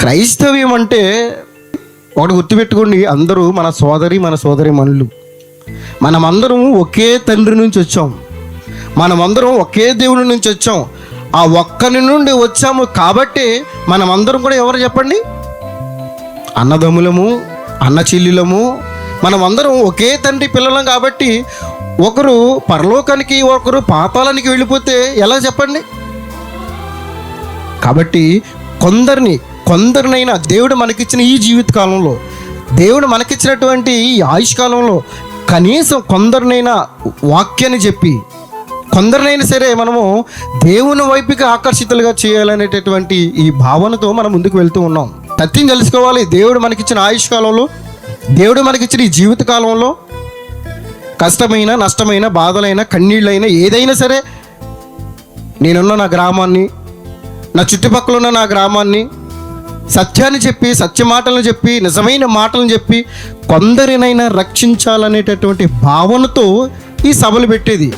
క్రైస్తవ్యం అంటే ఒకటి గుర్తుపెట్టుకోండి, అందరూ మన సోదరి మనులు. మనమందరం ఒకే తండ్రి నుంచి వచ్చాం, మనమందరం ఒకే దేవుడి నుంచి వచ్చాం. ఆ ఒక్కని నుండి వచ్చాము కాబట్టి మనమందరం కూడా ఎవరు చెప్పండి? అన్నదమ్ములము, అన్న చెల్లెలము. మనమందరం ఒకే తండ్రి పిల్లలం కాబట్టి ఒకరు పరలోకానికి ఒకరు పాతాళానికి వెళ్ళిపోతే ఎలా చెప్పండి? కాబట్టి కొందరినైనా దేవుడు మనకిచ్చిన ఈ జీవితకాలంలో, దేవుడు మనకిచ్చినటువంటి ఈ ఆయుష్కాలంలో కనీసం కొందరినైనా వాక్యాన్ని చెప్పి, కొందరినైనా సరే మనము దేవుని వైపుకి ఆకర్షితులుగా చేయాలనేటటువంటి ఈ భావనతో మనం ముందుకు వెళ్తూ ఉన్నాం. సత్యం తెలుసుకోవాలి. దేవుడు మనకిచ్చిన ఆయుష్కాలంలో, దేవుడు మనకిచ్చిన ఈ జీవితకాలంలో కష్టమైన, నష్టమైన, బాధలైన, కన్నీళ్ళైనా ఏదైనా సరే, నేనున్న నా గ్రామాన్ని, నా చుట్టుపక్కల ఉన్న నా గ్రామాన్ని సత్యాన్ని చెప్పి, సత్య మాటలను చెప్పి, నిజమైన మాటలను చెప్పి కొందరినైనా రక్షించాలనేటటువంటి భావనతో ఈ సభలు పెట్టేది.